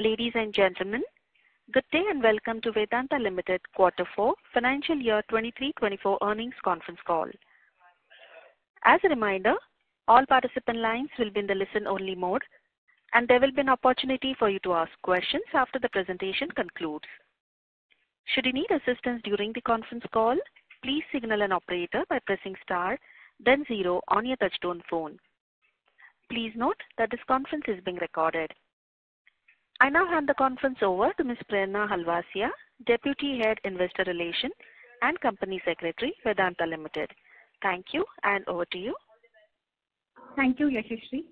Ladies and gentlemen, good day and welcome to Vedanta Ltd Quarter 4 Financial Year 23-24 Earnings Conference Call. As a reminder, all participant lines will be in the listen-only mode and there will be an opportunity for you to ask questions after the presentation concludes. Should you need assistance during the conference call, please signal an operator by pressing star, then 0 on your touchtone phone. Please note that this conference is being recorded. I now hand the conference over to Ms. Prerna Halvasia, Deputy Head Investor Relations and Company Secretary, Vedanta Ltd. Thank you and over to you. Thank you, Yashashri.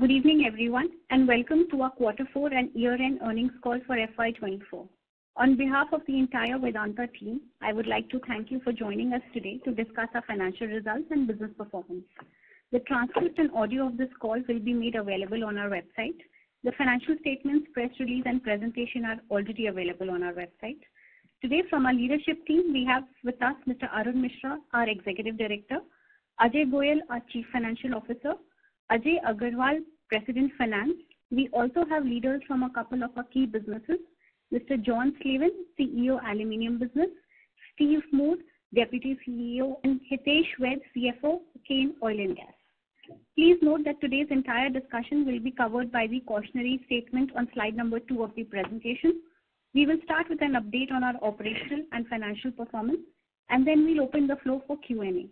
Good evening, everyone, and welcome to our Quarter 4 and Year-End Earnings Call for FY24. On behalf of the entire Vedanta team, I would like to thank you for joining us today to discuss our financial results and business performance. The transcript and audio of this call will be made available on our website. The financial statements, press release, and presentation are already available on our website. Today, from our leadership team, we have with us Mr. Arun Mishra, our Executive Director, Ajay Goyal, our Chief Financial Officer, Ajay Agarwal, President Finance. We also have leaders from a couple of our key businesses, Mr. John Slavin, CEO, Aluminium Business, Steve Moore, Deputy CEO, and Hitesh Ved, CFO, Kane Oil and Gas. Please note that today's entire discussion will be covered by the cautionary statement on slide number 2 of the presentation. We will start with an update on our operational and financial performance, and then we'll open the floor for Q&A.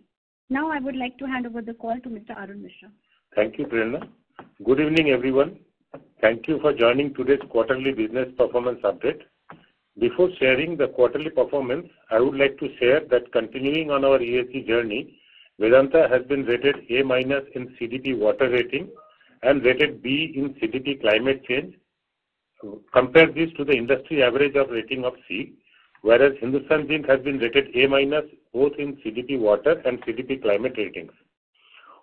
Now I would like to hand over the call to Mr. Arun Mishra. Thank you, Prerna. Good evening, everyone. Thank you for joining today's quarterly business performance update. Before sharing the quarterly performance, I would like to share that continuing on our ESG journey, Vedanta has been rated A- in CDP water rating and rated B in CDP climate change. Compare this to the industry average of rating of C, whereas Hindustan Zinc has been rated A- both in CDP water and CDP climate ratings.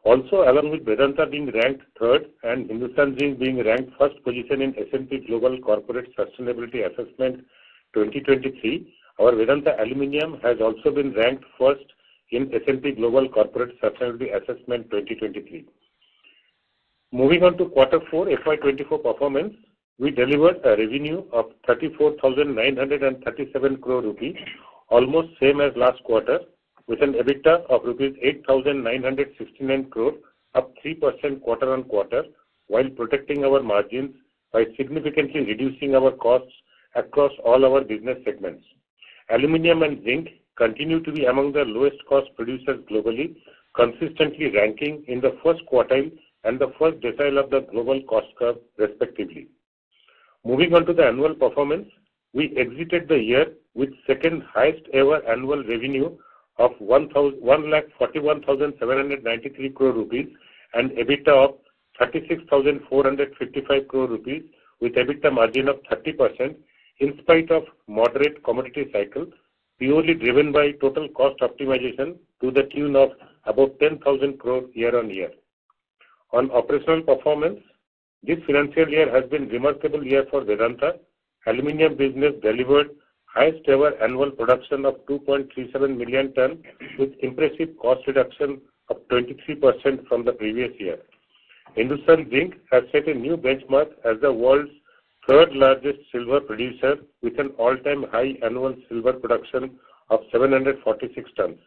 Also, along with Vedanta being ranked third and Hindustan Zinc being ranked first position in S&P Global Corporate Sustainability Assessment 2023, our Vedanta Aluminium has also been ranked first in S&P Global Corporate Sustainability Assessment 2023. Moving on to Quarter 4 FY24 performance, we delivered a revenue of 34,937 crore rupees, almost same as last quarter, with an EBITDA of rupees 8,969 crore, up 3% quarter on quarter, while protecting our margins by significantly reducing our costs across all our business segments. Aluminium and zinc continue to be among the lowest cost producers globally, consistently ranking in the first quartile and the first decile of the global cost curve, respectively. Moving on to the annual performance, we exited the year with second highest ever annual revenue of 1,41,793 crore rupees and EBITDA of 36,455 crore rupees with EBITDA margin of 30% in spite of moderate commodity cycle, purely driven by total cost optimization to the tune of about 10,000 crore year on year. On operational performance, this financial year has been a remarkable year for Vedanta. Aluminium business delivered highest ever annual production of 2.37 million tons with impressive cost reduction of 23% from the previous year. Hindustan Zinc has set a new benchmark as the world's third largest silver producer with an all-time high annual silver production of 746 tons.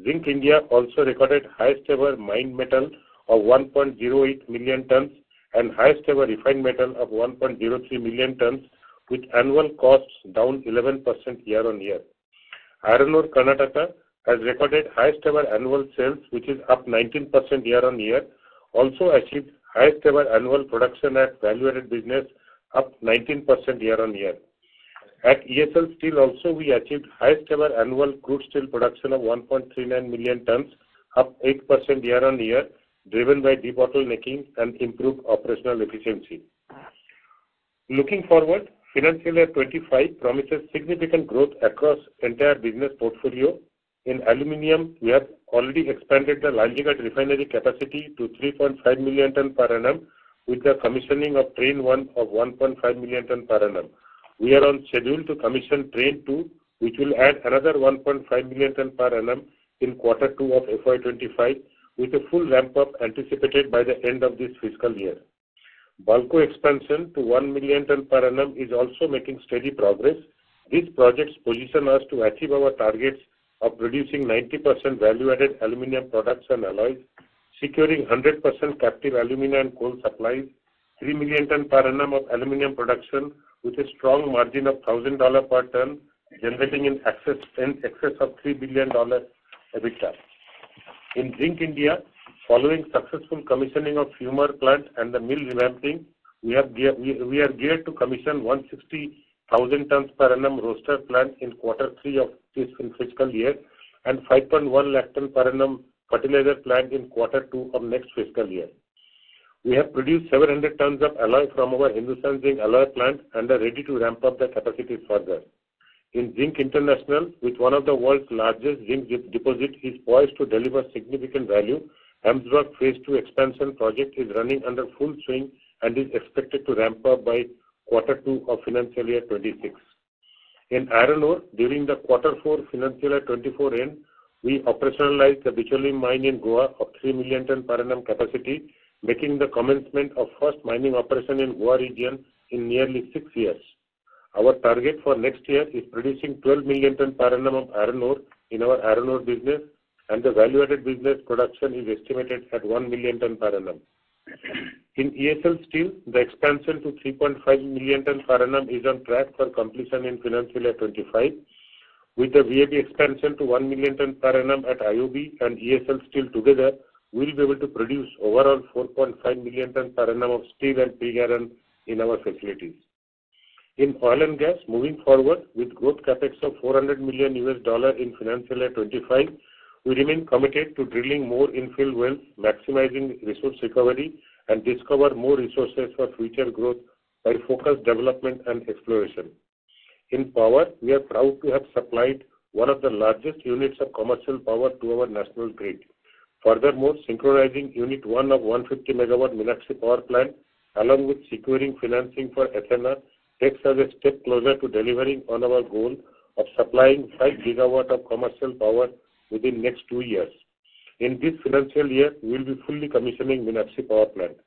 Zinc India also recorded highest ever mined metal of 1.08 million tons and highest ever refined metal of 1.03 million tons with annual costs down 11% year on year. Iron ore Karnataka has recorded highest ever annual sales, which is up 19% year on year, also achieved highest ever annual production at value-added business, up 19% year on year. At ESL Steel also we achieved highest ever annual crude steel production of 1.39 million tons, up 8% year on year, driven by debottlenecking and improved operational efficiency. Looking forward, financial year 25 promises significant growth across entire business portfolio. In aluminium, we have already expanded the Lanjigarh refinery capacity to 3.5 million ton per annum with the commissioning of Train 1 of 1.5 million ton per annum. We are on schedule to commission Train 2, which will add another 1.5 million ton per annum in Quarter 2 of FY25, with a full ramp-up anticipated by the end of this fiscal year. Balco expansion to 1 million ton per annum is also making steady progress. These projects position us to achieve our targets of producing 90% value-added aluminum products and alloys, securing 100% captive alumina and coal supplies, 3 million ton per annum of aluminum production with a strong margin of $1,000 per ton, generating in excess of $3 billion EBITDA. In Zinc India, following successful commissioning of fumer plant and the mill revamping, we are geared to commission 160,000 tons per annum roaster plant in Q3 of this fiscal year and 5.1 lakh ton per annum fertilizer plant in Q2 of next fiscal year. We have produced 700 tons of alloy from our Hindustan Zinc alloy plant and are ready to ramp up the capacity further. In Zinc International, with one of the world's largest zinc deposit is poised to deliver significant value, Hamsburg Phase 2 expansion project is running under full swing and is expected to ramp up by Q2 of financial year 26. In iron ore, during the Q4 financial year 24 end, we operationalized the bitumen mine in Goa of 3 million ton per annum capacity, making the commencement of first mining operation in Goa region in nearly 6 years. Our target for next year is producing 12 million ton per annum of iron ore in our iron ore business, and the value-added business production is estimated at 1 million ton per annum. In ESL Steel, the expansion to 3.5 million ton per annum is on track for completion in financial year 25. With the VAB expansion to 1 million ton per annum at IOB and ESL Steel together, we will be able to produce overall 4.5 million ton per annum of steel and pig iron in our facilities. In oil and gas, moving forward with growth capex of $400 million in financial year 25, we remain committed to drilling more infill wells, maximizing resource recovery, and discover more resources for future growth by focused development and exploration. In power, we are proud to have supplied one of the largest units of commercial power to our national grid. Furthermore, synchronizing Unit 1 of 150 megawatt Meenakshi power plant along with securing financing for Athena takes us a step closer to delivering on our goal of supplying 5 gigawatt of commercial power within next 2 years. In this financial year, we will be fully commissioning Meenakshi power plant.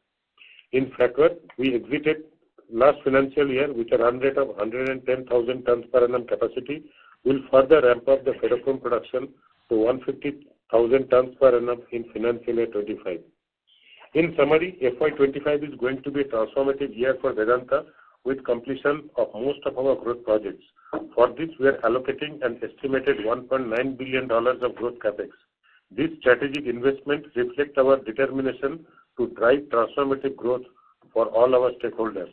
In Fracker, we exited last financial year with a run rate of 110,000 tons per annum capacity. Will further ramp up the ferrochrome production to 150,000 tons per annum in financial year 25. In summary, FY25 is going to be a transformative year for Vedanta with completion of most of our growth projects. For this, we are allocating an estimated $1.9 billion of growth capex. This strategic investment reflects our determination to drive transformative growth for all our stakeholders.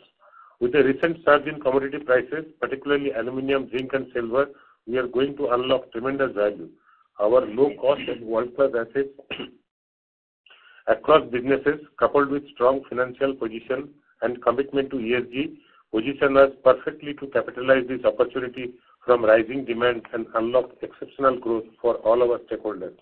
With the recent surge in commodity prices, particularly aluminium, zinc, and silver, we are going to unlock tremendous value. Our low cost and world-class assets across businesses, coupled with strong financial position and commitment to ESG, position us perfectly to capitalize this opportunity from rising demand and unlock exceptional growth for all our stakeholders.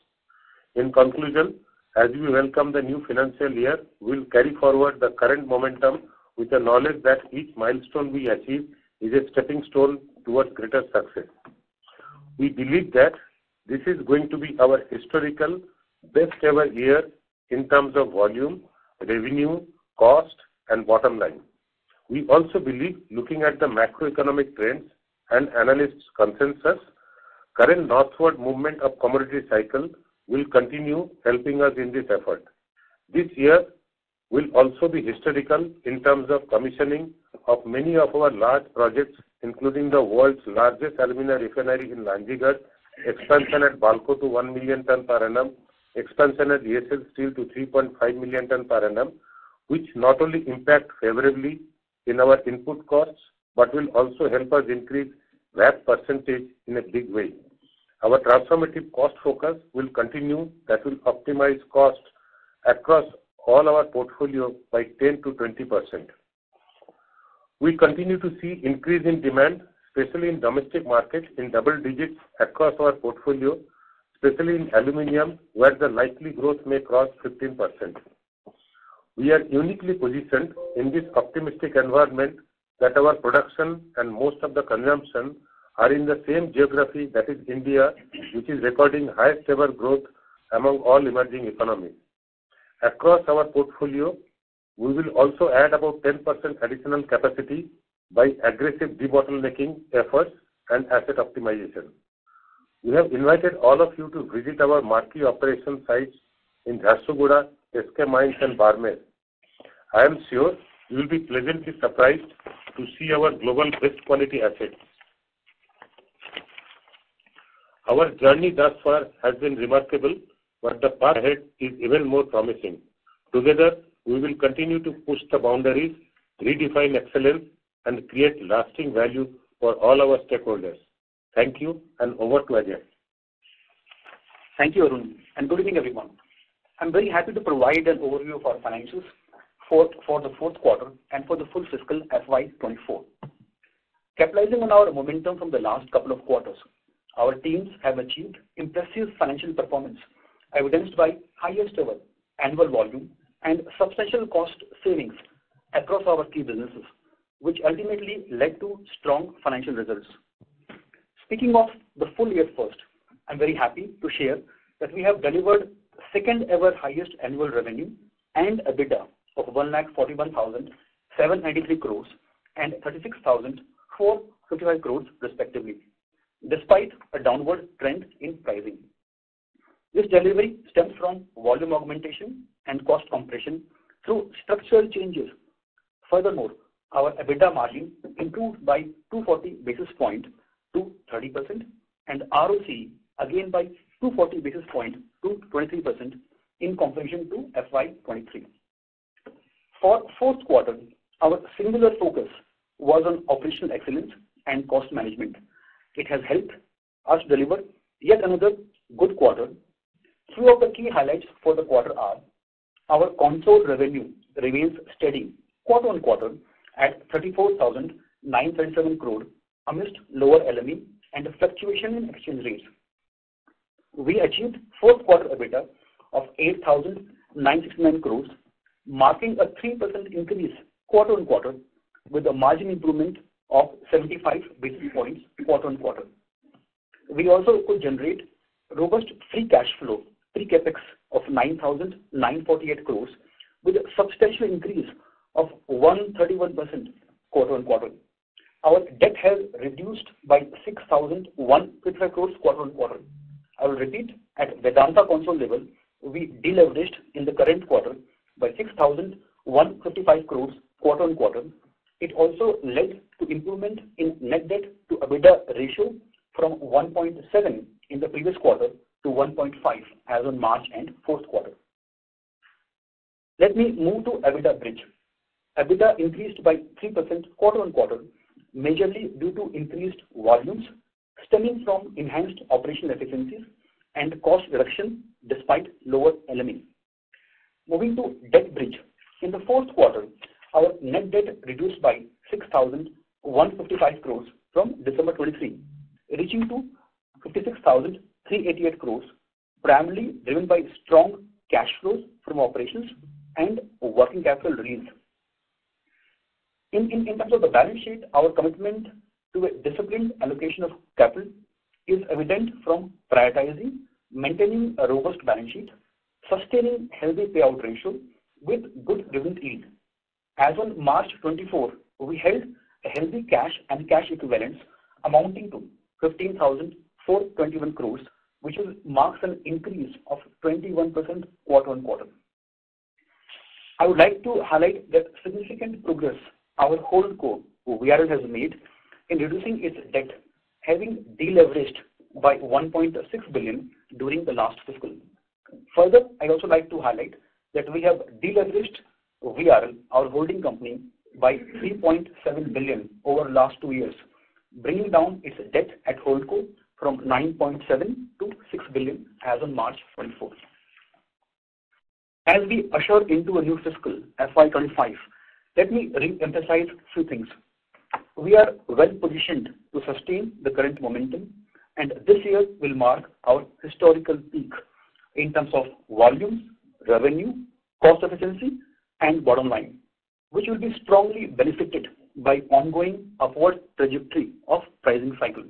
In conclusion, as we welcome the new financial year, we will carry forward the current momentum with the knowledge that each milestone we achieve is a stepping stone towards greater success. We believe that this is going to be our historical best ever year in terms of volume, revenue, cost, and bottom line. We also believe, looking at the macroeconomic trends and analysts' consensus, current northward movement of commodity cycle will continue helping us in this effort. This year will also be historical in terms of commissioning of many of our large projects, including the world's largest alumina refinery in Lanjigarh, expansion at Balco to 1 million ton per annum, expansion at ESL Steel to 3.5 million ton per annum, which not only impact favorably in our input costs, but will also help us increase VAT percentage in a big way. Our transformative cost focus will continue that will optimize cost across all our portfolio by 10 to 20%. We continue to see increase in demand, especially in domestic market, in double digits across our portfolio, especially in aluminium, where the likely growth may cross 15%. We are uniquely positioned in this optimistic environment that our production and most of the consumption are in the same geography, that is India, which is recording highest ever growth among all emerging economies. Across our portfolio, we will also add about 10% additional capacity by aggressive debottlenecking efforts and asset optimization. We have invited all of you to visit our marquee operation sites in Jharsuguda, SK Mines and Barmer. I am sure you will be pleasantly surprised to see our global best quality assets. Our journey thus far has been remarkable, but the path ahead is even more promising. Together, we will continue to push the boundaries, redefine excellence, and create lasting value for all our stakeholders. Thank you, and over to Ajay. Thank you, Arun, and good evening, everyone. I'm very happy to provide an overview of our financials for the fourth quarter and for the full fiscal FY24. Capitalizing on our momentum from the last couple of quarters, our teams have achieved impressive financial performance, evidenced by highest ever annual volume and substantial cost savings across our key businesses, which ultimately led to strong financial results. Speaking of the full year first, I'm very happy to share that we have delivered second ever highest annual revenue and EBITDA of 1,41,793 crores and 36,455 crores respectively, despite a downward trend in pricing. This delivery stems from volume augmentation and cost compression through structural changes. Furthermore, our EBITDA margin improved by 240 basis points to 30% and ROCE again by 240 basis points to 23% in comparison to FY23. For fourth quarter, our singular focus was on operational excellence and cost management. It has helped us deliver yet another good quarter. Few of the key highlights for the quarter are: our consolidated revenue remains steady quarter on quarter at 34,937 crore amidst lower LME and a fluctuation in exchange rates. We achieved fourth quarter EBITDA of 8,969 crores, marking a 3% increase quarter on quarter with a margin improvement of 75 basis points quarter on quarter. We also could generate robust free cash flow, pre-capex of 9,948 crores with a substantial increase of 131% quarter on quarter. Our debt has reduced by 6,155 crores quarter on quarter. I will repeat, at Vedanta console level, we deleveraged in the current quarter by 6,155 crores quarter on quarter. It also led to improvement in net debt to EBITDA ratio from 1.7 in the previous quarter to 1.5 as on March and fourth quarter. Let me move to EBITDA bridge. EBITDA increased by 3% quarter on quarter, majorly due to increased volumes stemming from enhanced operational efficiencies and cost reduction despite lower LME. Moving to debt bridge. In the fourth quarter, our net debt reduced by 6,155 crores from December 23, reaching to 56,388 crores, primarily driven by strong cash flows from operations and working capital release. In terms of the balance sheet, our commitment to a disciplined allocation of capital is evident from prioritizing, maintaining a robust balance sheet, sustaining healthy payout ratio with good dividend yield. As on March 24, we held a healthy cash and cash equivalents amounting to 15,421 crores, which marks an increase of 21% quarter on quarter. I would like to highlight that significant progress our holdco VRL has made in reducing its debt, having deleveraged by 1.6 billion during the last fiscal. Further, I also like to highlight that we have deleveraged VRL, our holding company, by 3.7 billion over last 2 years, bringing down its debt at holdco from 9.7 to 6 billion as on March 24. As we usher into a new fiscal FY25, let me re-emphasize a few things. We are well positioned to sustain the current momentum, and this year will mark our historical peak in terms of volumes, revenue, cost efficiency, and bottom line, which will be strongly benefited by ongoing upward trajectory of pricing cycle.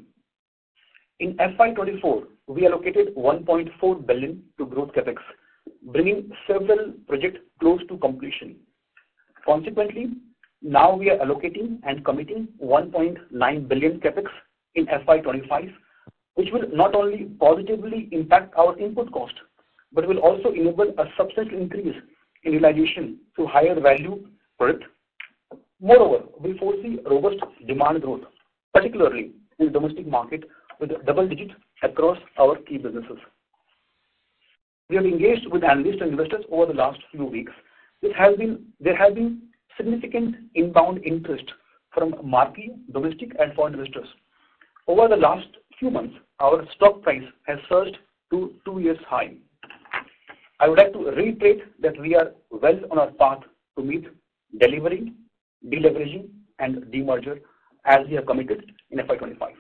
In FY24, we allocated 1.4 billion to growth capex, bringing several projects close to completion. Consequently, now we are allocating and committing 1.9 billion capex in FY25, which will not only positively impact our input cost, but will also enable a substantial increase in realization through higher value product. Moreover, we foresee robust demand growth, particularly in the domestic market, with double digit across our key businesses. We have engaged with analysts and investors over the last few weeks. There has been significant inbound interest from marquee domestic and foreign investors. Over the last few months, our stock price has surged to 2-year high. I would like to reiterate that we are well on our path to meet delivering, deleveraging, and demerger as we have committed in FY25.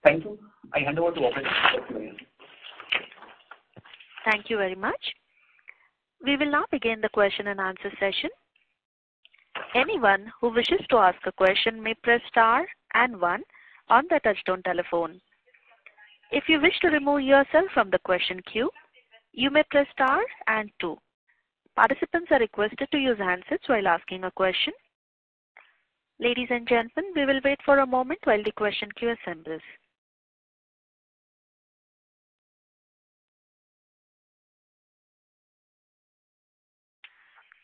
Thank you. I hand over to operator for Q&A. Thank you very much. We will now begin the question and answer session. Anyone who wishes to ask a question may press star and 1 on the touchtone telephone. If you wish to remove yourself from the question queue, you may press star and 2. Participants are requested to use handsets while asking a question. Ladies and gentlemen, we will wait for a moment while the question queue assembles.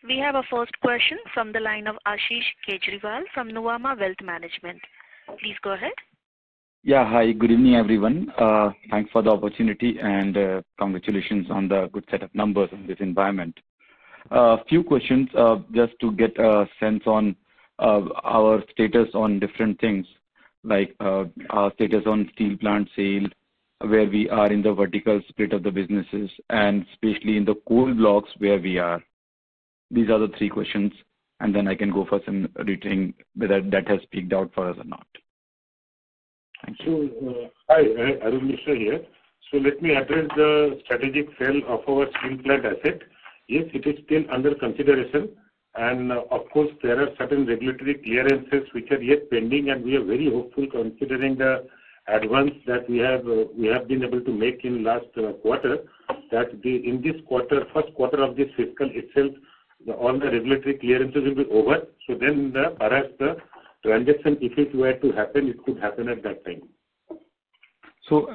We have a first question from the line of Ashish Kejriwal from Nuvama Wealth Management. Please go ahead. Yeah, hi, good evening everyone. Thanks for the opportunity and congratulations on the good set of numbers in this environment. Few questions just to get a sense on our status on different things, like our status on steel plant sale, where we are in the vertical split of the businesses, and especially in the coal blocks where we are. These are the 3 questions, and then I can go for some reading whether that has peaked out for us or not. Thank you. So, hi, Arun Mishra here. So let me address the strategic sale of our steel plant asset. Yes, it is still under consideration, and of course there are certain regulatory clearances which are yet pending, and we are very hopeful considering the advance that we have been able to make in last quarter, that in this quarter, first quarter of this fiscal itself, all the regulatory clearances will be over. So then perhaps the transaction, if it were to happen, it could happen at that time. So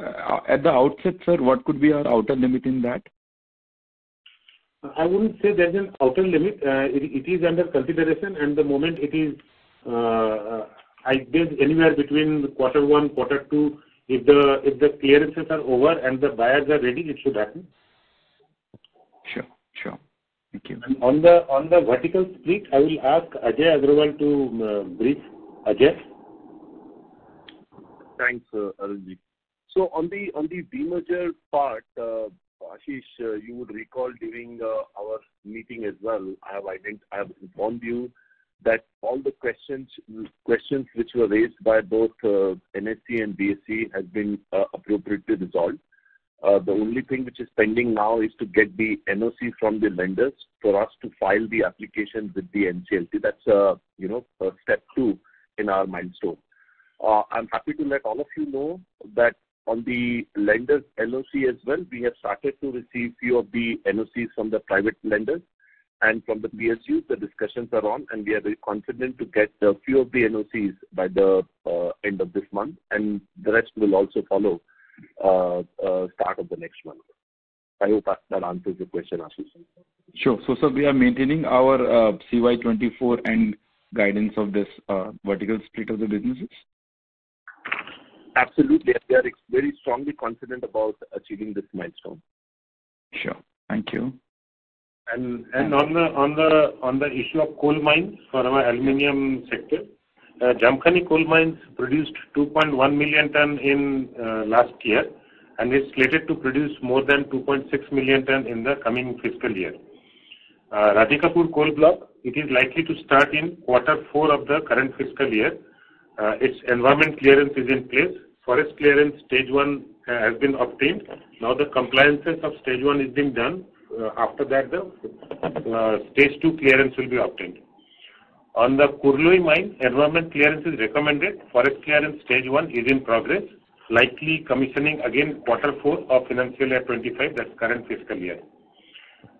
at the outset, sir, what could be our outer limit in that? I wouldn't say there's an outer limit. It is under consideration, and the moment it is, I guess anywhere between quarter 1, quarter 2, if the clearances are over and the buyers are ready, it should happen. Sure. Thank you. And on the vertical split, I will ask Ajay Agrawal to brief. Ajay. Thanks, Arunji. So on the demerger part, Ashish, you would recall during our meeting as well, I have informed you that all the questions which were raised by both NSE and BSE has been appropriately resolved. The only thing which is pending now is to get the NOC from the lenders for us to file the application with the NCLT. That's step 2 in our milestone. I'm happy to let all of you know that on the lenders LOC as well, we have started to receive few of the NOCs from the private lenders, and from the PSUs, the discussions are on, and we are very confident to get a few of the NOCs by the end of this month, and the rest will also follow start of the next month. I hope that answers the question, Ashish. Sure. So we are maintaining our CY24 and guidance of this vertical split of the businesses? Absolutely. We are very strongly confident about achieving this milestone. Sure. Thank you. And on the issue of coal mines for our aluminium sector, Jamkhani coal mines produced 2.1 million ton in last year, and is slated to produce more than 2.6 million ton in the coming fiscal year. Radhikapur coal block, it is likely to start in quarter 4 of the current fiscal year. Its environment clearance is in place. Forest clearance stage 1 has been obtained. Now the compliances of stage 1 is being done. After that, the stage 2 clearance will be obtained. On the Kurloi mine, environment clearance is recommended. Forest clearance stage 1 is in progress. Likely commissioning again quarter 4 of financial year 25, that's current fiscal year.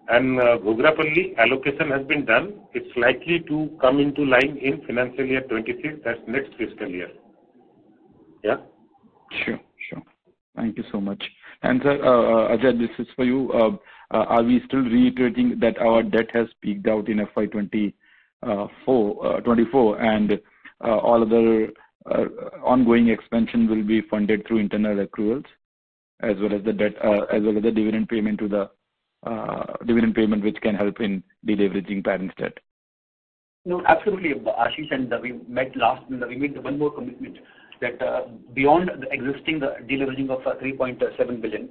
and Bhugrapalli allocation has been done. It's likely to come into line in financial year 26, that's next fiscal year. Yeah. Sure. Thank you so much. And sir, Ajay, this is for you. Are we still reiterating that our debt has peaked out in FY24 and all other ongoing expansion will be funded through internal accruals, as well as the debt, as well as the dividend payment to the dividend payment, which can help in deleveraging parents' debt? No, absolutely, Ashish, and we made one more commitment that beyond the existing deleveraging of 3.7 billion,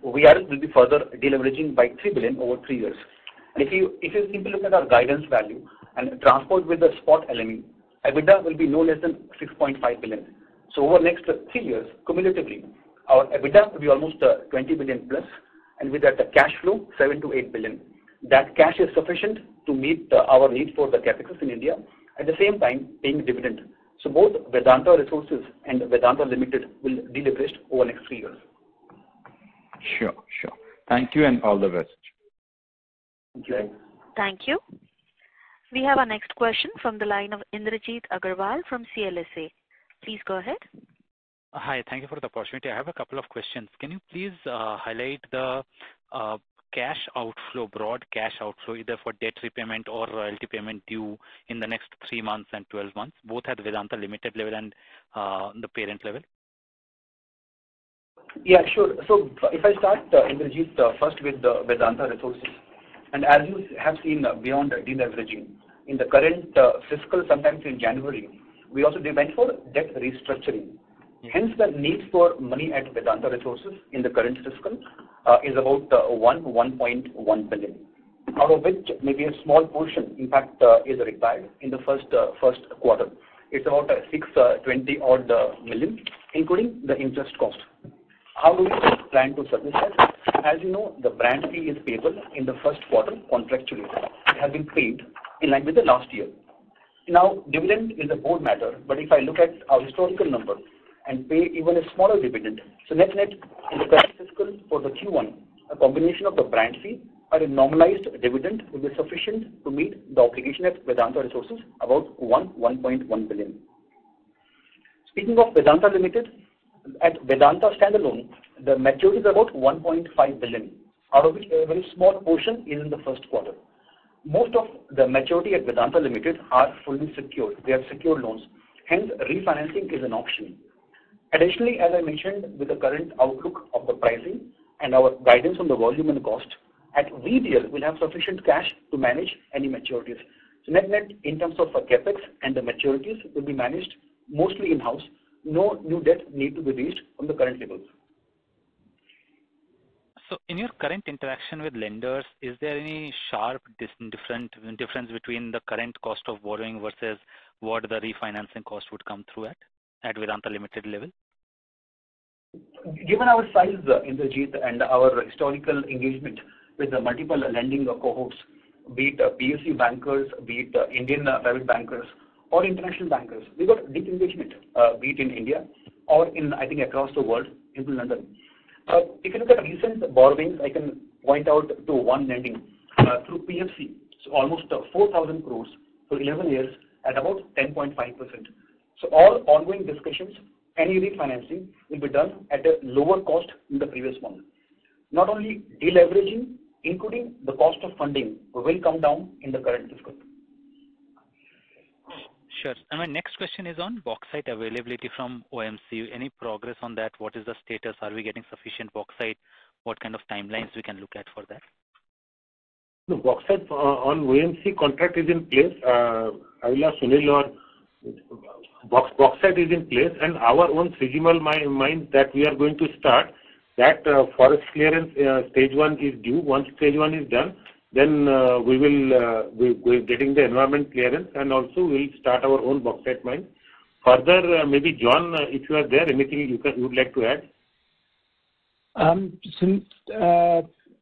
will be further deleveraging by 3 billion over 3 years. And if you simply look at our guidance value and transport with the spot LME, EBITDA will be no less than 6.5 billion. So over next 3 years, cumulatively, our EBITDA will be almost 20 billion plus, and with that cash flow 7 to 8 billion. That cash is sufficient to meet our need for the capital in India. At the same time, paying dividend. So both Vedanta Resources and Vedanta Limited will deleverage over next 3 years. Sure. Thank you and all the best. Thank you. Thank you. We have our next question from the line of Indrajit Agarwal from CLSA. Please go ahead. Hi, thank you for the opportunity. I have a couple of questions. Can you please highlight the cash outflow, broad cash outflow, either for debt repayment or royalty payment due in the next 3 months and 12 months, both at Vedanta Limited level and the parent level? Yeah, sure. So if I start, Indrajit, first with the Vedanta Resources. And as you have seen beyond deleveraging, in the current fiscal, sometimes in January, we also went for debt restructuring. Hence, the need for money at Vedanta Resources in the current fiscal is about 1.1 billion, out of which maybe a small portion, in fact, is required in the first quarter. It's about 620 odd million, including the interest cost. How do we plan to service that? As you know, the brand fee is payable in the first quarter contractually. It has been paid in line with the last year. Now, dividend is a board matter, but if I look at our historical number and pay even a smaller dividend, so net in the current fiscal for the Q1, a combination of the brand fee or a normalized dividend will be sufficient to meet the obligation at Vedanta Resources, about 1.1 billion. Speaking of Vedanta Limited, at Vedanta standalone, the maturity is about 1.5 billion, out of which a very small portion is in the first quarter. Most of the maturity at Vedanta Limited are fully secured. They are secured loans. Hence, refinancing is an option. Additionally, as I mentioned, with the current outlook of the pricing and our guidance on the volume and cost, at VDL we'll have sufficient cash to manage any maturities. So net in terms of capex and the maturities will be managed mostly in-house. No new debt need to be raised from the current levels. So in your current interaction with lenders, is there any sharp difference between the current cost of borrowing versus what the refinancing cost would come through at Vedanta Limited level? Given our size, Indrajit, and our historical engagement with the multiple lending cohorts, be it PSU bankers, be it Indian private bankers, or international bankers, we got deep engagement, be it in India or in, I think, across the world, including London. If you look at recent borrowings, I can point out to one lending through PFC, so almost 4,000 crores for 11 years at about 10.5%. So all ongoing discussions, any refinancing will be done at a lower cost than the previous one. Not only deleveraging, including the cost of funding will come down in the current fiscal. Sure. And my next question is on bauxite availability from OMC. Any progress on that? What is the status? Are we getting sufficient bauxite? What kind of timelines we can look at for that? The bauxite on OMC contract is in place. I will ask Sunil or bauxite is in place, and our own Sigimal mine that we are going to start, that forest clearance stage 1 is due. Once stage 1 is done, then we're getting the environment clearance, and also we'll start our own bauxite mine. Further, maybe John, if you are there, anything you would like to add?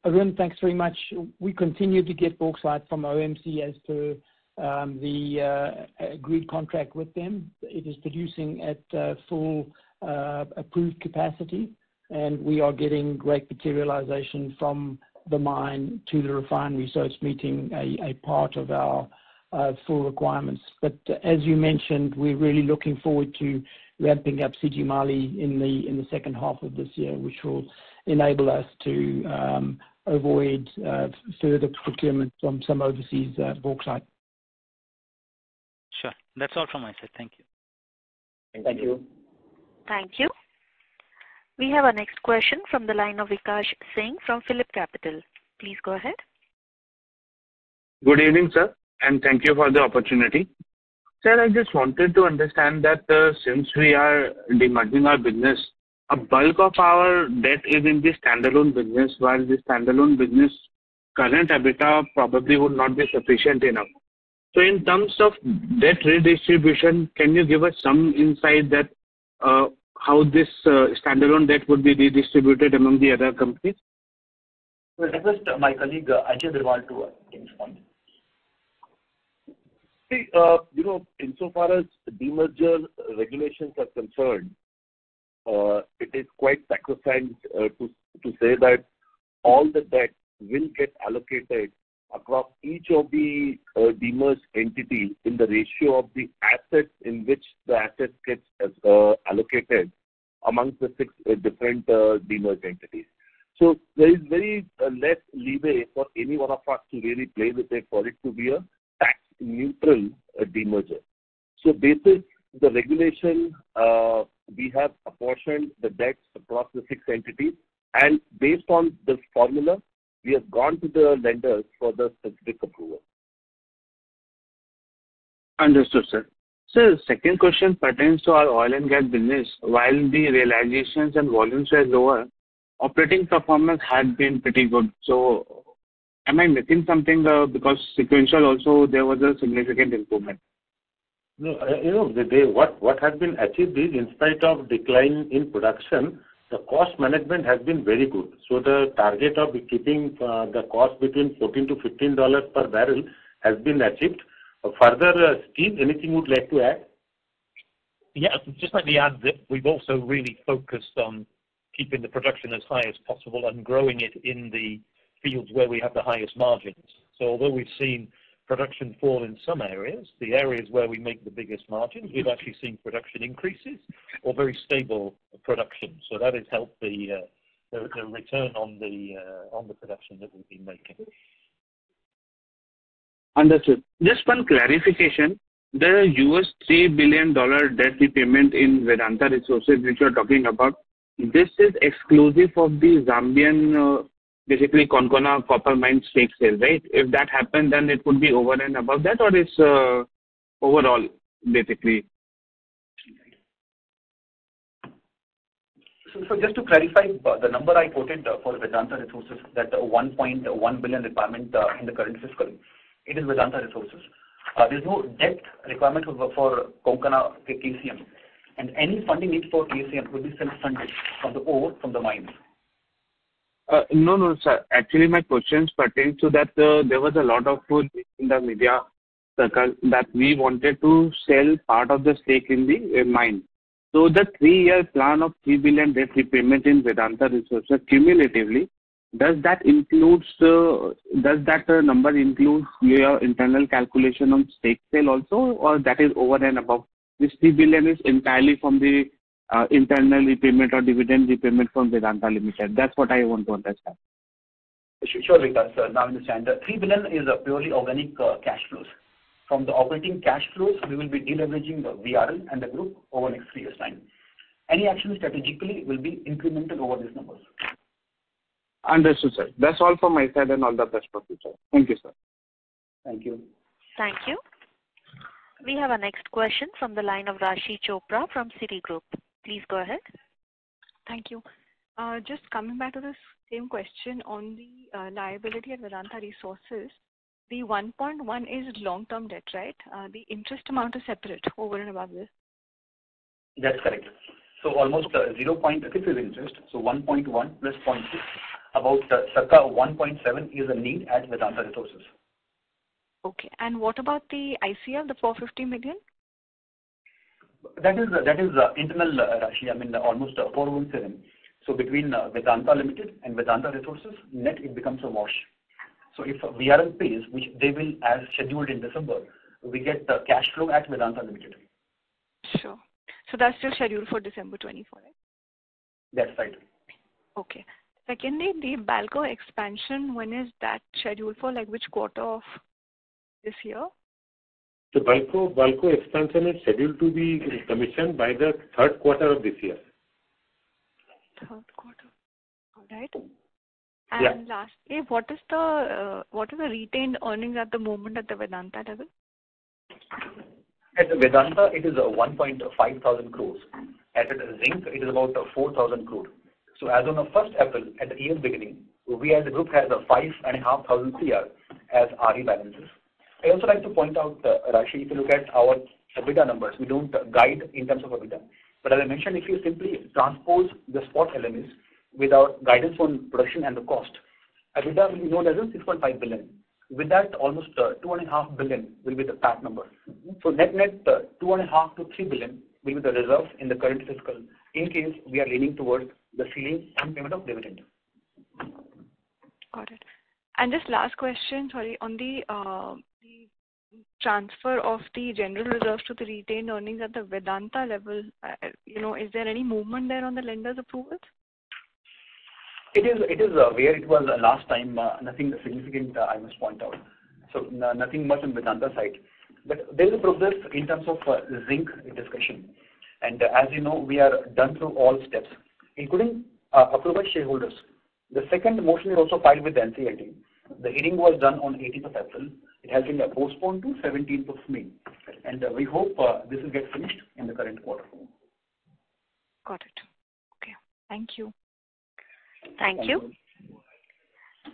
Arun, thanks very much. We continue to get bauxite from OMC as per the agreed contract with them. It is producing at full approved capacity, and we are getting great materialization from the mine to the refinery, so it's meeting a part of our full requirements. But as you mentioned, we're really looking forward to ramping up CG Mali in the second half of this year, which will enable us to avoid further procurement from some overseas bauxite. Sure. That's all from my side. Thank you. Thank you. Thank you. We have our next question from the line of Vikash Singh from Phillip Capital. Please go ahead. Good evening, sir, and thank you for the opportunity. Sir, I just wanted to understand that since we are demerging our business, a bulk of our debt is in the standalone business, while the standalone business current EBITDA probably would not be sufficient enough. So in terms of debt redistribution, can you give us some insight that how this standalone debt would be redistributed among the other companies? I will request my colleague Ajay Agrawal to respond. See, insofar as demerger regulations are concerned, it is quite sacrosanct to say that all the debt will get allocated across each of the demerged entities in the ratio of the assets in which the assets gets allocated amongst the 6 different demerged entities. So there is very less leeway for any one of us to really play with it for it to be a tax neutral demerger. So basis the regulation, we have apportioned the debts across the 6 entities, and based on this formula, we have gone to the lenders for the specific approval. Understood, sir. So second question pertains to our oil and gas business. While the realizations and volumes were lower, operating performance had been pretty good. So am I missing something because sequential also there was a significant improvement? No, what has been achieved is, in spite of decline in production, the cost management has been very good. So the target of keeping the cost between $14 to $15 per barrel has been achieved. Further, Steve, anything you would like to add? Yeah, just let me add that we've also really focused on keeping the production as high as possible and growing it in the fields where we have the highest margins. So although we've seen production fall in some areas, the areas where we make the biggest margins, we've actually seen production increases or very stable production. So that has helped the return on the production that we've been making. Understood. Just one clarification. The $3 billion debt repayment in Vedanta Resources, which you're talking about, this is exclusive of the Zambian, basically Konkona copper mine stake sale, right? If that happened, then it would be over and above that, or it's overall, basically? So just to clarify, the number I quoted for Vedanta Resources, that 1.1 billion requirement in the current fiscal, it is Vedanta Resources. There's no debt requirement for Konkana KCM, and any funding need for KCM will be self-funded from the mines. No, sir. Actually, my questions pertain to that there was a lot of food in the media circle that we wanted to sell part of the stake in the mine. So the 3-year plan of 3 billion debt repayment in Vedanta Resources cumulatively, does that number include your internal calculation on stake sale also, or that is over and above? This 3 billion is entirely from the internal repayment or dividend repayment from Vedanta Limited. That's what I want to understand. Sure, Vikas. Now I understand. 3 billion is a purely organic cash flows. From the operating cash flows, we will be deleveraging the VRL and the group over the next 3 years' time. Any action strategically will be incremental over these numbers. Understood, sir. That's all from my side, and all the best for future. Thank you, sir. Thank you. Thank you. We have our next question from the line of Rashi Chopra from Citigroup. Please go ahead. Thank you. Just coming back to the same question on the liability at Vedanta Resources, the 1.1 is long-term debt, right? The interest amount is separate over and above this. That's correct. So almost 0.6 is interest. So 1.1 plus 0.6, about circa 1.7 is a need at Vedanta Resources. Okay. And what about the ICL, the 450 million? That is internal, Rashi. I mean, almost 417. So between Vedanta Limited and Vedanta Resources, net it becomes a wash. So if VRL pays, which they will as scheduled in December, we get the cash flow at Vedanta Limited. Sure. So that's still scheduled for December 24, right? That's right. Okay. Secondly, the Balco expansion, when is that scheduled for? Like which quarter of this year? The Balco expansion is scheduled to be commissioned by the third quarter of this year. Third quarter. All right. And lastly, what is the retained earnings at the moment at the Vedanta level? At the Vedanta, it is 1.5 thousand crores. At Zinc, it is about 4,000 crore. So as on the 1st April, at the year beginning, we as a group has a 5,500 CR as RE balances. I also like to point out, Rashi, if you look at our EBITDA numbers, we don't guide in terms of EBITDA. But as I mentioned, if you simply transpose the spot LMEs without guidance on production and the cost, EBITDA will be known as 6.5 billion. With that, almost 2.5 billion will be the PAT number. So net 2.5 to 3 billion will be the reserve in the current fiscal in case we are leaning towards the ceiling and payment of dividend. Got it. And just last question, sorry, on the transfer of the general reserves to the retained earnings at the Vedanta level, is there any movement there on the lender's approvals? It is where it was last time, nothing significant I must point out. So nothing much on Vedanta side. But there is a progress in terms of zinc discussion. And as you know, we are done through all steps, including approved by shareholders. The second motion is also filed with the NCLT. The hearing was done on 18th of April. It has been postponed to 17th of May. And we hope this will get finished in the current quarter. Got it. Okay. Thank you. Thank you.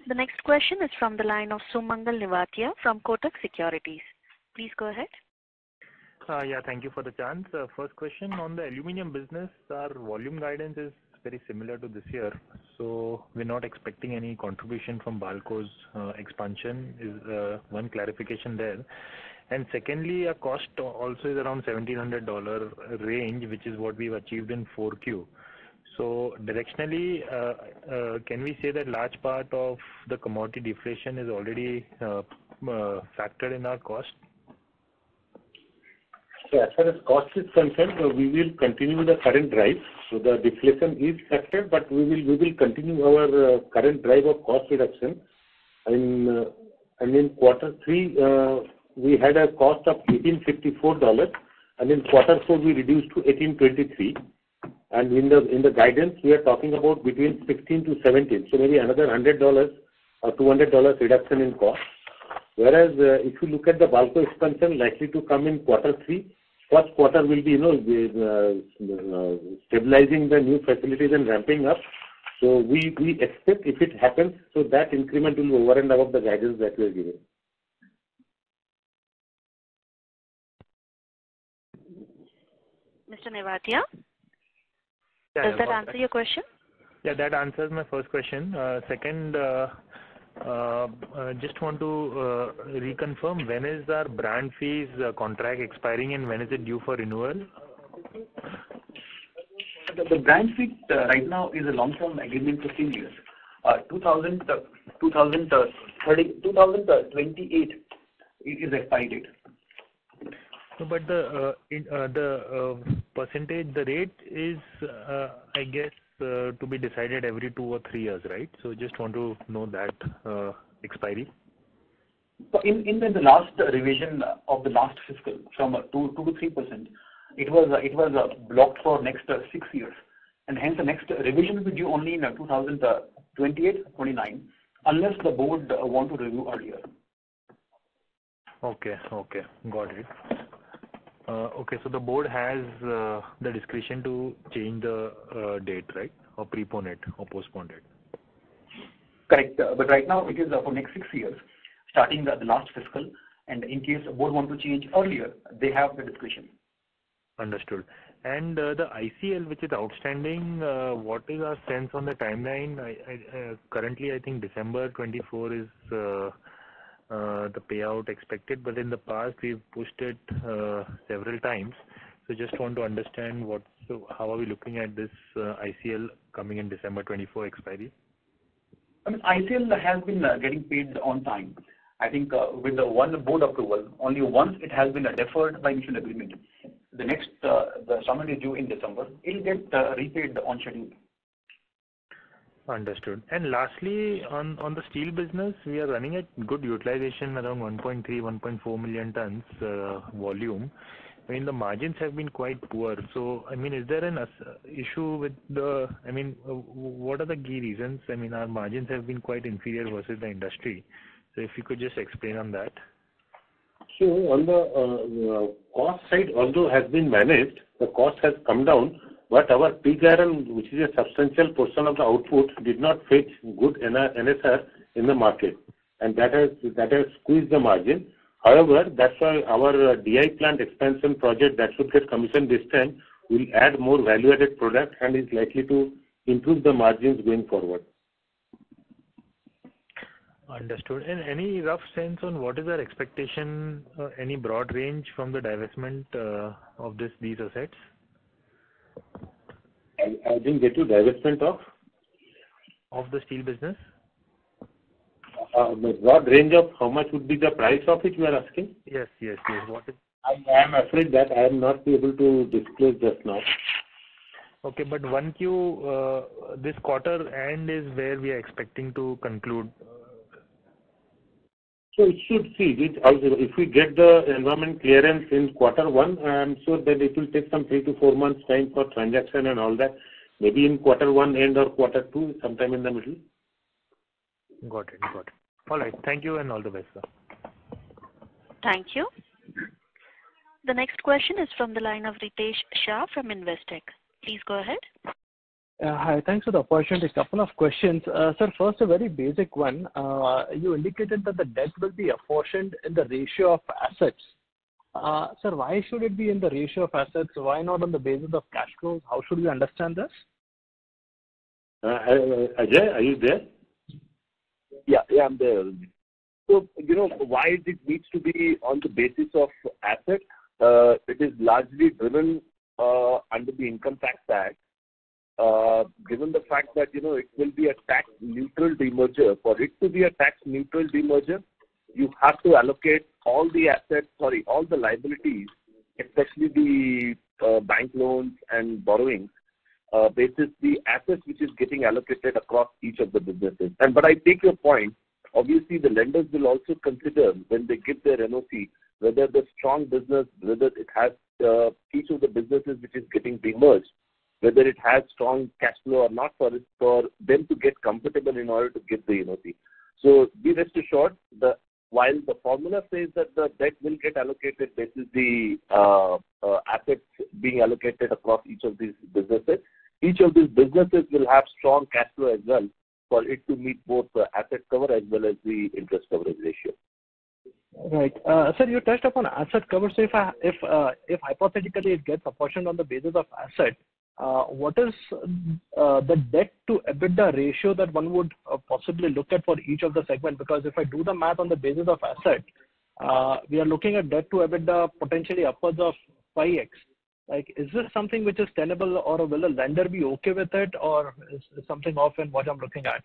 The next question is from the line of Sumangal Nevatia from Kotak Securities. Please go ahead. Yeah, thank you for the chance. First question on the aluminum business, our volume guidance is very similar to this year. So we're not expecting any contribution from Balco's expansion. Is one clarification there. And secondly, our cost also is around $1,700 range, which is what we've achieved in 4Q. So directionally, can we say that large part of the commodity deflation is already factored in our cost? So as far as cost is concerned, we will continue the current drive. So the deflation is factored, but we will continue our current drive of cost reduction. And in quarter 3, we had a cost of $1,854, and in quarter 4 we reduced to $1,823. And in the guidance, we are talking about between 16 to 17. So maybe another $100 or $200 reduction in cost. Whereas if you look at the Balco expansion likely to come in quarter 3, first quarter will be stabilizing the new facilities and ramping up. So we expect if it happens, so that increment will be over and above the guidance that we are giving. Mr. Nevatia? Does that answer your question? Yeah, that answers my first question. Second, just want to reconfirm, when is our brand fees contract expiring and when is it due for renewal? The brand fee right now is a long-term agreement for 10 years. 2028 is the expiry date. No, but the percentage, the rate is, I guess, to be decided every 2 or 3 years, right? So just want to know that expiry. So in the last revision of the last fiscal, from 2 to 3%, it was blocked for next 6 years, and hence the next revision will be due only in 2028-29, unless the board want to review earlier. Okay, got it. Okay, so the board has the discretion to change the date, right? Or prepone it or postpone it. Correct. But right now it is for next 6 years, starting the last fiscal. And in case the board want to change earlier, they have the discretion. Understood. And the ICL which is outstanding, what is our sense on the timeline? Currently, I think December 24 is the payout expected, but in the past we've pushed it several times. So just want to understand how are we looking at this ICL coming in December 24 expiry? I mean, ICL has been getting paid on time. I think with the one board approval, only once it has been deferred by mutual agreement. The next, the summary is due in December. It will get repaid on schedule. Understood. And lastly, on the steel business, we are running at good utilization around 1.3, 1.4 million tons volume. I mean, the margins have been quite poor. So, I mean, is there an issue with what are the key reasons? I mean, our margins have been quite inferior versus the industry. So if you could just explain on that. So on the cost side, although has been managed, the cost has come down, but our pig iron, which is a substantial portion of the output, did not fetch good NSR in the market, and that has squeezed the margin. However, that's why our DI plant expansion project that should get commissioned this time will add more value-added product and is likely to improve the margins going forward. Understood. And any rough sense on what is our expectation, any broad range from the divestment of these assets? I didn't get you. Divestment of the steel business? The broad range of how much would be the price of it, you are asking? Yes. What is? I am afraid that I am not able to disclose just now. Okay, but 1Q, this quarter end is where we are expecting to conclude. So it should see, if we get the environment clearance in quarter 1, I am sure that it will take some 3 to 4 months time for transaction and all that. Maybe in quarter 1 end or quarter 2, sometime in the middle. Got it. All right. Thank you and all the best, sir. Thank you. The next question is from the line of Ritesh Shah from Investec. Please go ahead. Hi, thanks for the opportunity. A couple of questions. Sir, first a very basic one. You indicated that the debt will be apportioned in the ratio of assets. Sir, why should it be in the ratio of assets? Why not on the basis of cash flows? How should we understand this? Ajay, are you there? Yeah, I'm there. So, why it needs to be on the basis of assets? It is largely driven under the Income Tax Act. Given the fact that, it will be a tax-neutral demerger. For it to be a tax-neutral demerger, you have to allocate all the liabilities, especially the bank loans and borrowings, basis the assets which is getting allocated across each of the businesses. But I take your point. Obviously, the lenders will also consider when they give their NOC whether the strong business, whether it has each of the businesses which is getting demerged, whether it has strong cash flow or not, for them to get comfortable in order to give the NOC. So be rest assured, while the formula says that the debt will get allocated, this is the assets being allocated across each of these businesses. Each of these businesses will have strong cash flow as well for it to meet both the asset cover as well as the interest coverage ratio. Right. Sir, you touched upon asset cover. So if hypothetically it gets apportioned on the basis of asset, what is the debt to EBITDA ratio that one would possibly look at for each of the segment? Because if I do the math on the basis of asset, we are looking at debt to EBITDA potentially upwards of 5x. Like, is this something which is tenable, or will a lender be okay with it, or is something off in what I'm looking at?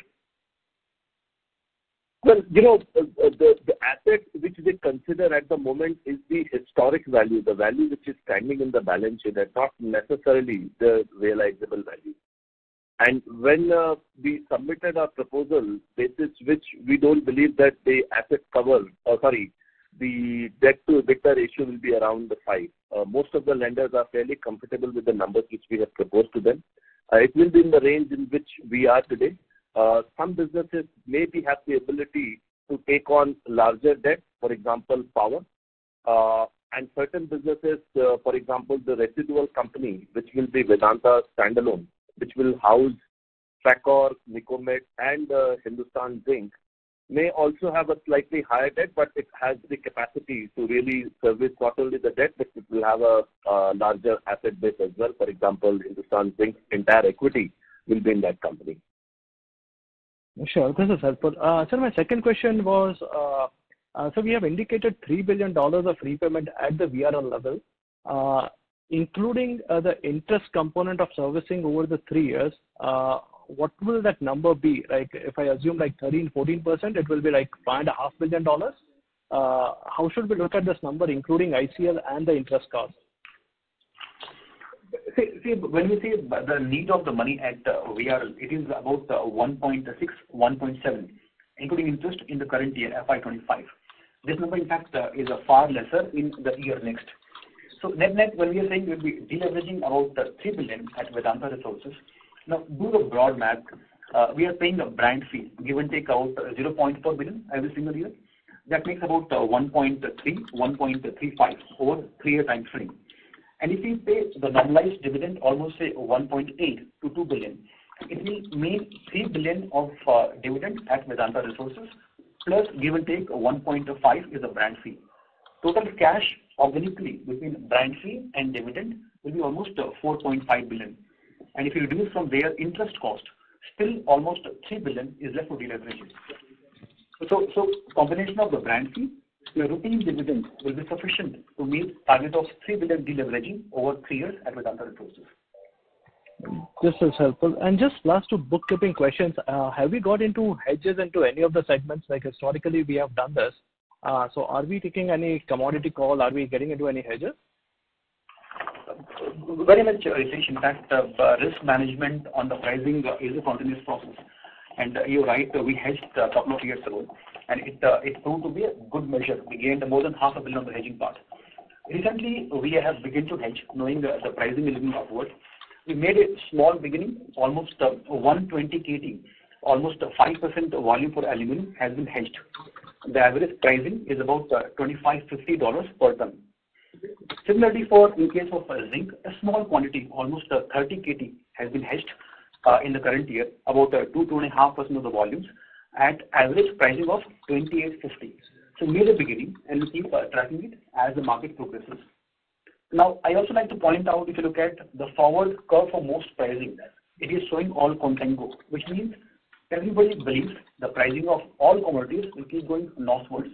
Well, the asset which they consider at the moment is the historic value, the value which is standing in the balance sheet, and not necessarily the realizable value. And when we submitted our proposal, basis which we don't believe that the asset cover, the debt to EBITDA ratio will be around the 5. Most of the lenders are fairly comfortable with the numbers which we have proposed to them. It will be in the range in which we are today. Some businesses maybe have the ability to take on larger debt, for example, power. And certain businesses, for example, the residual company, which will be Vedanta standalone, which will house Tracor, Nicomet, and Hindustan Zinc, may also have a slightly higher debt, but it has the capacity to really service not only the debt, but it will have a larger asset base as well. For example, Hindustan Zinc's entire equity will be in that company. Sure, this is helpful. Sir, my second question was, so we have indicated $3 billion of repayment at the VRL level. including the interest component of servicing over the 3 years, what will that number be? Like if I assume like 13-14%, it will be like $5.5 billion. How should we look at this number, including ICL and the interest cost? See, when we say the need of the money at VRL, it is about 1.6, 1.7, including interest in the current year, FY25. This number, in fact, is far lesser in the year next. So net, when we are saying we'll be deleveraging about 3 billion at Vedanta Resources, now do the broad math. We are paying a brand fee, give and take out 0.4 billion every single year. That makes about 1.3, 1.35 over 3-year time frame. And if we pay the normalized dividend, almost say 1.8 to 2 billion, it will mean 3 billion of dividend at Vedanta Resources, plus give and take 1.5 is a brand fee. Total cash organically between brand fee and dividend will be almost 4.5 billion. And if you reduce from their interest cost, still almost 3 billion is left for deleveraging. So combination of the brand fee, the routine dividend will be sufficient to meet target of 3 billion deleveraging over 3 years at Vedanta Resources. This is helpful. And just last two bookkeeping questions. Have we got into hedges into any of the segments? Like historically, we have done this. So are we taking any commodity call? Are we getting into any hedges? Very much, Ritesh. In fact, risk management on the pricing is a continuous process. And you're right, we hedged a couple of years ago, and it proved to be a good measure. We gained more than $500 million on the hedging part. Recently, we have begun to hedge, knowing the pricing is moving upward. We made a small beginning, almost 120 KT, almost 5% volume for aluminum has been hedged. The average pricing is about $25-50 per ton. Similarly, in case of zinc, a small quantity, almost 30 KT, has been hedged in the current year, about 2.5% of the volumes, at average pricing of $28.50. So made a beginning, and we keep tracking it as the market progresses. Now, I also like to point out, if you look at the forward curve for most pricing, it is showing all contango, which means everybody believes the pricing of all commodities will keep going northwards,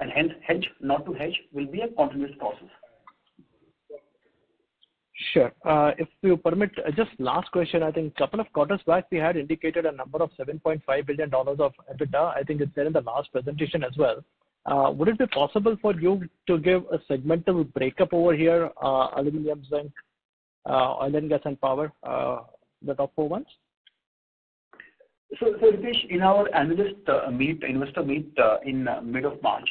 and hence hedge, not to hedge, will be a continuous process. Sure. If you permit, just last question. I think a couple of quarters back, we had indicated a number of $7.5 billion of EBITDA. I think it's there in the last presentation as well. Would it be possible for you to give a segmental breakup over here, aluminum, zinc, oil and gas and power, the top 4 ones? So Ritesh, in our analyst investor meet in mid of March,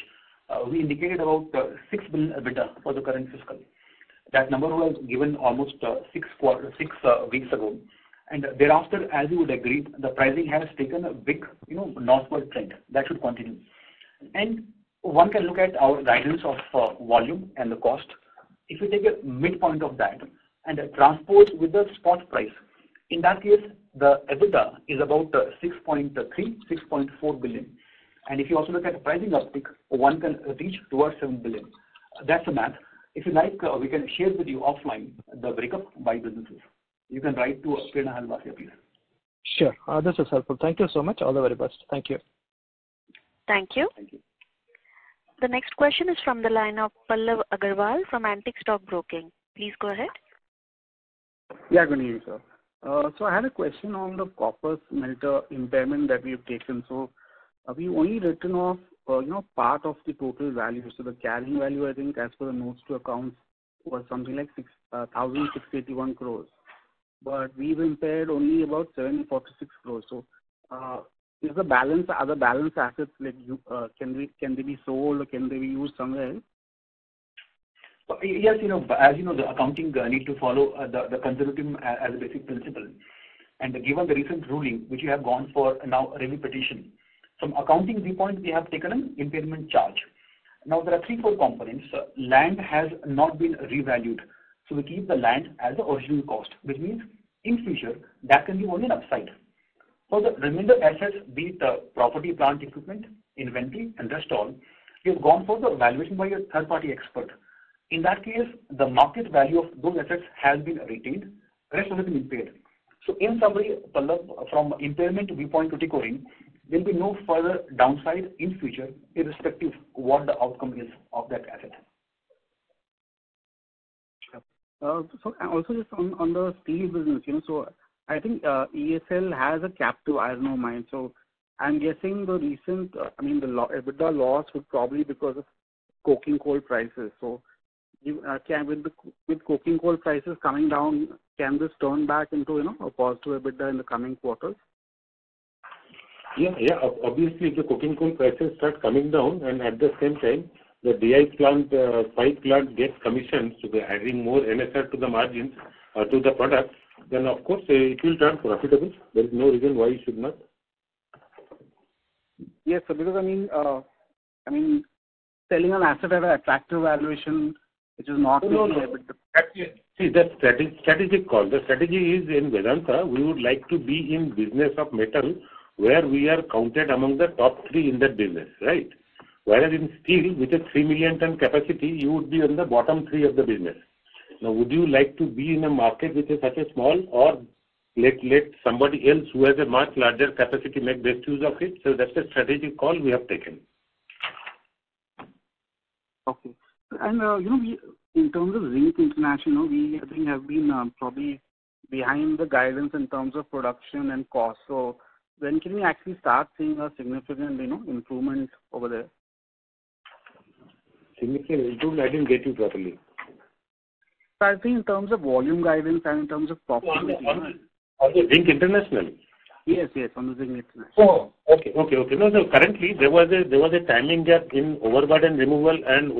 we indicated about 6 billion EBITDA for the current fiscal. That number was given almost 6 weeks ago. And thereafter, as you would agree, the pricing has taken a big, northward trend. That should continue. And one can look at our guidance of volume and the cost. If you take a midpoint of that and transpose with the spot price, in that case, the EBITDA is about 6.3, 6.4 billion. And if you also look at the pricing uptick, one can reach towards 7 billion. That's the math. If you like, we can share with you offline the breakup by businesses. You can write to Prerna Halvasia, please. Sure. This is helpful. Thank you so much. All the very best. Thank you. Thank you. Thank you. The next question is from the line of Pallav Agarwal from Antique Stock Broking. Please go ahead. Yeah, good evening, sir. So I had a question on the copper smelter impairment that we have taken. So we only written off, part of the total value. So the carrying value, I think, as per the notes to accounts, was something like 1,681 crores. But we've impaired only about 746 crores. So is the balance, are the balance assets like can they be sold or can they be used somewhere else? Yes, as you know, the accounting need to follow the conservative as a basic principle. And given the recent ruling, which you have gone for now a review petition, from accounting viewpoint, we have taken an impairment charge. Now, there are 3-4 components. Land has not been revalued. So we keep the land as the original cost, which means in future, that can be only an upside. For the remainder assets, be it property, plant, equipment, inventory, and rest all, we have gone for the valuation by a third-party expert. In that case, the market value of those assets has been retained, rest has been impaired. So in summary, from impairment viewpoint to tickering, there will be no further downside in future, irrespective of what the outcome is of that asset. So also just on the steel business, so I think ESL has a captive iron ore mine. So I'm guessing the recent, the EBITDA loss would probably because of coking coal prices. So with coking coal prices coming down, can this turn back into a positive EBITDA in the coming quarters? Yeah. Obviously, if the coking coal prices start coming down, and at the same time the DI plant, pipe plant gets commissioned, so they're adding more NSR to the margins to the product, then of course it will turn profitable. There is no reason why it should not. Yes, sir, because selling an asset at an attractive valuation, which is not See, the strategic call. The strategy is in Vedanta, we would like to be in business of metal where we are counted among the top 3 in that business, right? Whereas in steel, with a 3 million ton capacity, you would be on the bottom 3 of the business. Now, would you like to be in a market which is such a small, or let somebody else who has a much larger capacity make best use of it? So that's a strategic call we have taken. Okay. And, we, in terms of Zinc International, we I think have been probably behind the guidance in terms of production and cost. So when can we actually start seeing a significant, improvement over there? Significant improvement? I didn't get you properly. So I think in terms of volume guidance and in terms of profitability. On the Zinc International? Yes, on the Zinc International. Oh, okay. No, so currently there was a timing gap in overburden removal and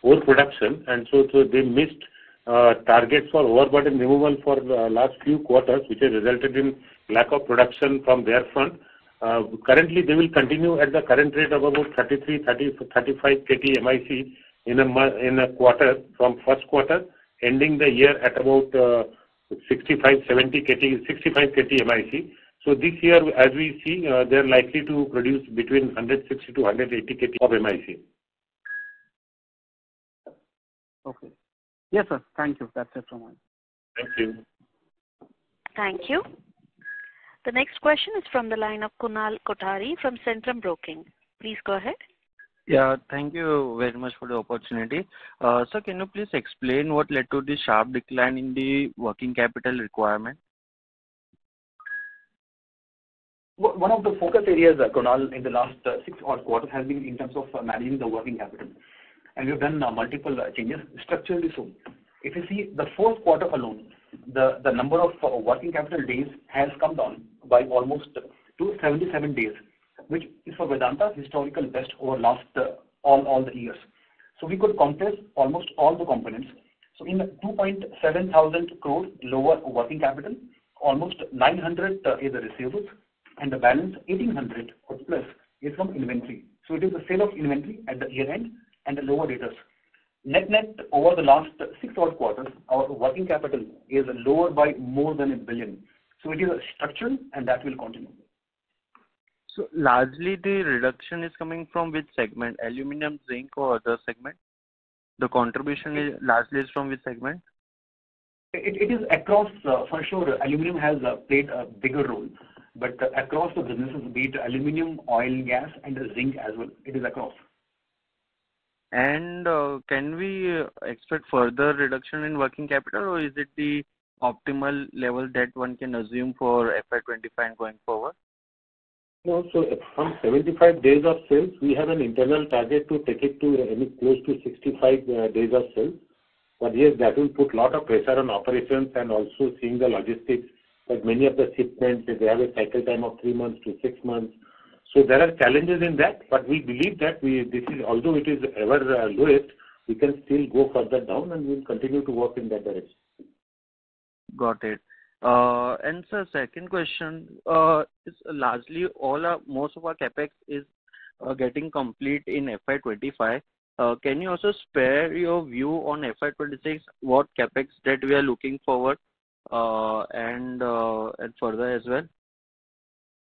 ore production, and so they missed targets for overburden removal for the last few quarters, which has resulted in lack of production from their front. Currently, they will continue at the current rate of about 35 KT MIC in a quarter from first quarter, ending the year at about 65 KT MIC. So this year, as we see, they are likely to produce between 160 to 180 KT of MIC. Okay. Yes, sir. Thank you. That's it from me. Thank you. Thank you. The next question is from the line of Kunal Kothari from Centrum Broking. Please go ahead. Yeah, thank you very much for the opportunity. Sir, can you please explain what led to the sharp decline in the working capital requirement? One of the focus areas, Kunal, in the last 6 odd quarters has been in terms of managing the working capital. And we've done multiple changes, structurally so. If you see the fourth quarter alone, the number of working capital days has come down by almost to 77 days, which is for Vedanta historical best over last all the years. So we could compress almost all the components. So in 2.7 thousand crore lower working capital, almost 900 is the receivables, and the balance 1800 plus is from inventory. So it is the sale of inventory at the year end and the lower debtors. Net over the last 6 odd quarters, our working capital is lower by more than $1 billion. So it is a structural, and that will continue. So largely the reduction is coming from which segment? Aluminum, zinc, or other segment? The contribution is largely from which segment? It is across, for sure, aluminum has played a bigger role. But across the businesses, be it aluminum, oil, gas, and zinc as well, it is across. And can we expect further reduction in working capital, or is it the optimal level that one can assume for FY25 and going forward? No, so from 75 days of sales, we have an internal target to take it to close to 65 days of sales. But yes, that will put a lot of pressure on operations and also seeing the logistics. But many of the shipments, they have a cycle time of 3 months to 6 months. So there are challenges in that, but we believe that although it is ever lowest, we can still go further down, and we will continue to work in that direction. Got it. And sir, second question is largely most of our capex is getting complete in FY25. Can you also spare your view on FY26? What capex that we are looking forward and further as well?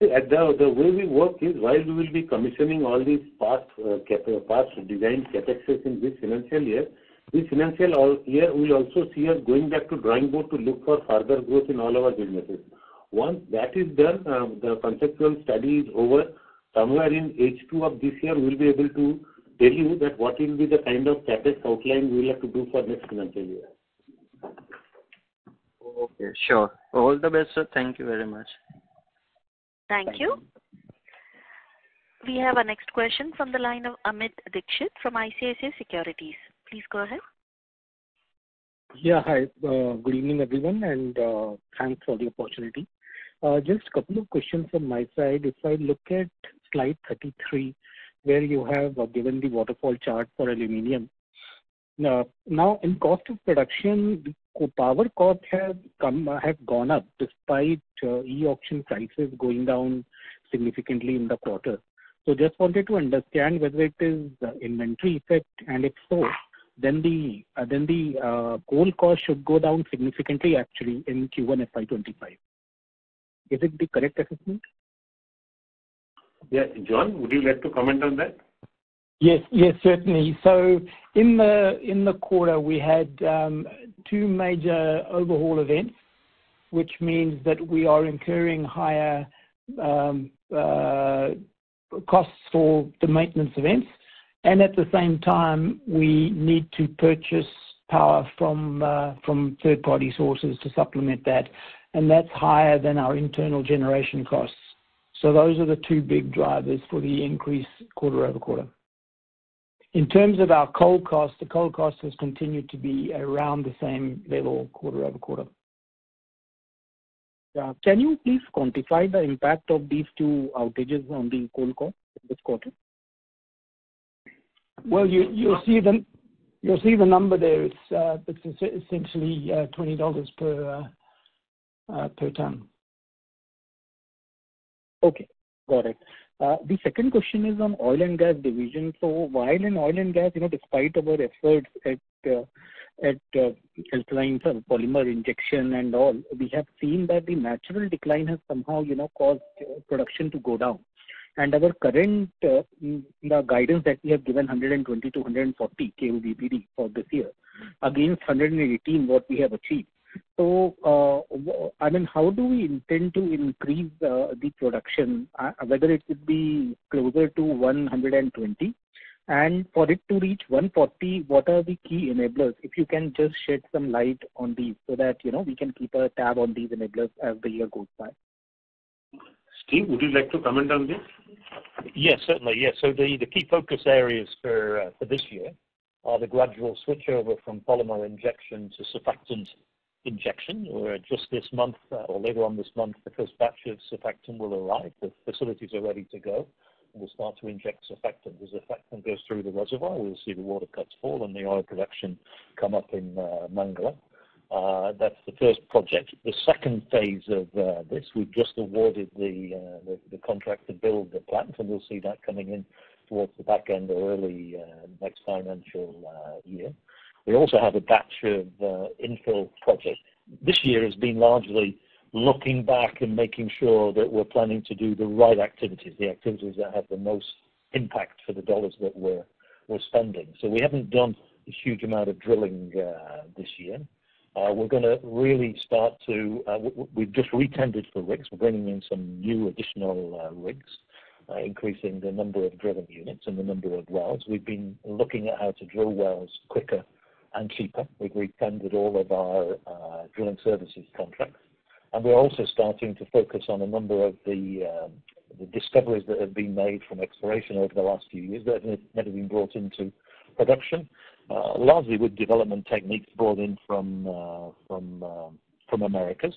The way we work is while we will be commissioning all these past design capexes in this financial year will also see us going back to drawing board to look for further growth in all our businesses. Once that is done, the conceptual study is over. Somewhere in H2 of this year, we will be able to tell you that what will be the kind of capex outline we will have to do for next financial year. Okay, sure. All the best, sir. Thank you very much. Thank you. We have our next question from the line of Amit Dixit from ICICI Securities. Please go ahead. Yeah, hi. Good evening, everyone, and thanks for the opportunity. Just a couple of questions from my side. If I look at slide 33, where you have given the waterfall chart for aluminium. Now, in cost of production, the power costs have gone up despite e-auction prices going down significantly in the quarter. So just wanted to understand whether it is inventory effect, and if so, then the coal cost should go down significantly actually in Q1 FY25. Is it the correct assessment? Yeah, John, would you like to comment on that? Yes, certainly. So in the quarter, we had two major overhaul events, which means that we are incurring higher costs for the maintenance events, and at the same time, we need to purchase power from third-party sources to supplement that, and that's higher than our internal generation costs. So those are the two big drivers for the increase quarter over quarter. In terms of our coal cost, the coal cost has continued to be around the same level quarter over quarter. Can you please quantify the impact of these two outages on the coal cost this quarter? Well, you'll see the number there. It's essentially $20 per ton. Okay, got it. The second question is on oil and gas division. So while in oil and gas, despite our efforts at alkaline polymer injection and all, we have seen that the natural decline has somehow, caused production to go down. And our current the guidance that we have given 120 to 140 KUBPD for this year against 118 what we have achieved. So, how do we intend to increase the production, whether it would be closer to 120? And for it to reach 140, what are the key enablers? If you can just shed some light on these so that, we can keep a tab on these enablers as the year goes by. Steve, would you like to comment on this? Yes, certainly. Yes. So the key focus areas for this year are the gradual switchover from polymer injection to surfactant injection. Or just this month or later on this month, the first batch of surfactant will arrive. The facilities are ready to go. We'll start to inject surfactant. As the surfactant goes through the reservoir, we'll see the water cuts fall and the oil production come up in Mangala. That's the first project. The second phase of this, we've just awarded the contract to build the plant, and we'll see that coming in towards the back end or early next financial year. We also have a batch of infill projects. This year has been largely looking back and making sure that we're planning to do the right activities, the activities that have the most impact for the dollars that we're spending. So we haven't done a huge amount of drilling this year. We're going to really start to, we've just retendered for rigs. We're bringing in some new additional rigs, increasing the number of drilling units and the number of wells. We've been looking at how to drill wells quicker and cheaper. We've retendered all of our drilling services contracts. And we're also starting to focus on a number of the discoveries that have been made from exploration over the last few years that have never been brought into production, largely with development techniques brought in from Americas.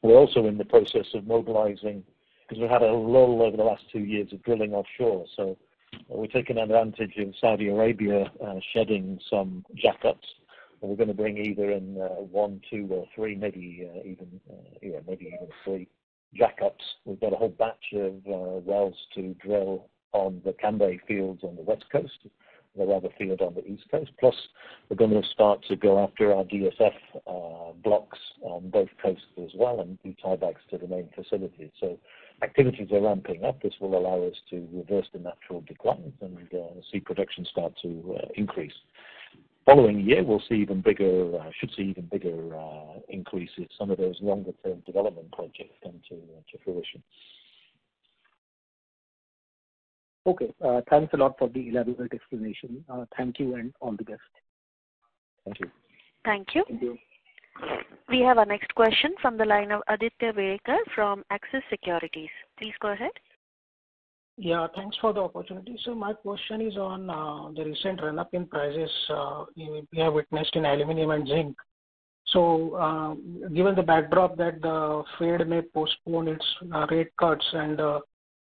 We're also in the process of mobilizing, because we had a lull over the last 2 years of drilling offshore. So we're taking advantage of Saudi Arabia shedding some jackups. We're going to bring either in 1, 2, or 3, maybe even 3 jackups. We've got a whole batch of wells to drill on the Cambay fields on the west coast, the Rubber field on the east coast. Plus, we're going to start to go after our DSF blocks on both coasts as well and do tiebacks to the main facilities. So activities are ramping up. This will allow us to reverse the natural declines and see production start to increase. Following year, we'll see even bigger, increases. Some of those longer-term development projects come to fruition. Okay, thanks a lot for the elaborate explanation. Thank you and all the best. Thank you. Thank you. Thank you. We have our next question from the line of Aditya Verekar from Axis Securities. Please go ahead. Yeah, thanks for the opportunity. So my question is on the recent run-up in prices we have witnessed in aluminum and zinc. So given the backdrop that the Fed may postpone its rate cuts and the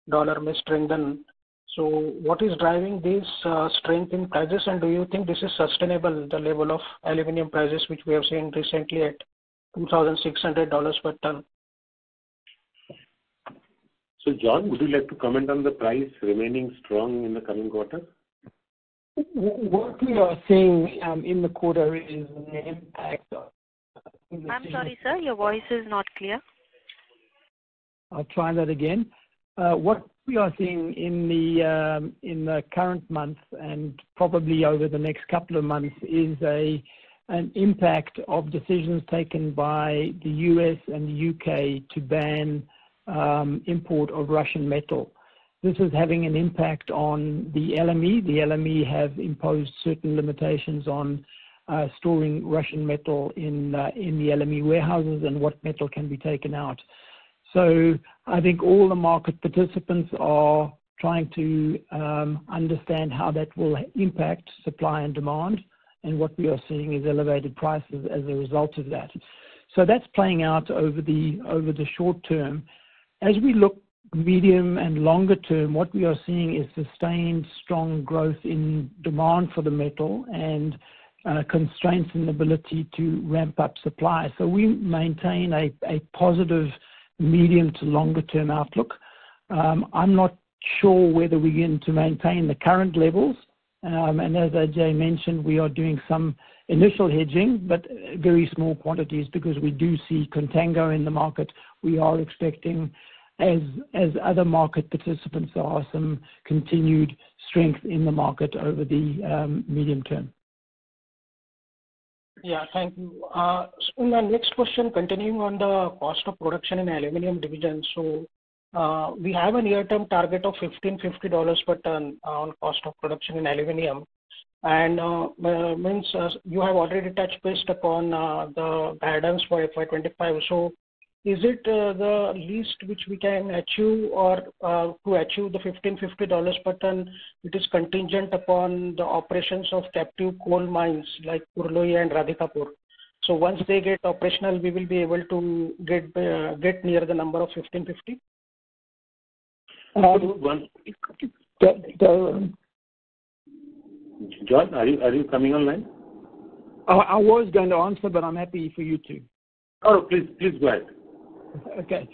dollar may strengthen, so what is driving this strength in prices, and do you think this is sustainable, the level of aluminum prices which we have seen recently at $2,600 per ton? So, John, would you like to comment on the price remaining strong in the coming quarter? What we are seeing in the quarter is an impact. I'm sorry, sir, your voice is not clear. I'll try that again. What we are seeing in the current month and probably over the next couple of months is an impact of decisions taken by the US and the UK to ban import of Russian metal. This is having an impact on the LME. The LME have imposed certain limitations on storing Russian metal in the LME warehouses and what metal can be taken out. So I think all the market participants are trying to understand how that will impact supply and demand, and what we are seeing is elevated prices as a result of that. So that's playing out over the short term. As we look medium and longer term, what we are seeing is sustained strong growth in demand for the metal and constraints in the ability to ramp up supply. So we maintain a positive medium to longer term outlook. I'm not sure whether we're going to maintain the current levels. And as Ajay mentioned, we are doing some initial hedging, but very small quantities because we do see contango in the market. We are expecting, as other market participants are, some continued strength in the market over the medium term. Yeah, thank you. So my next question, continuing on the cost of production in aluminum division. So we have a near-term target of $1,550 per ton on cost of production in aluminum. And means you have already touched base upon the guidance for FY25. So is it the least which we can achieve, or to achieve the $1,550 per ton, it is contingent upon the operations of captive coal mines like Purloi and Radhikapur? So once they get operational, we will be able to get near the number of 1,550? John, are you coming online? I was going to answer, but I'm happy for you to. Oh, please go ahead. Okay.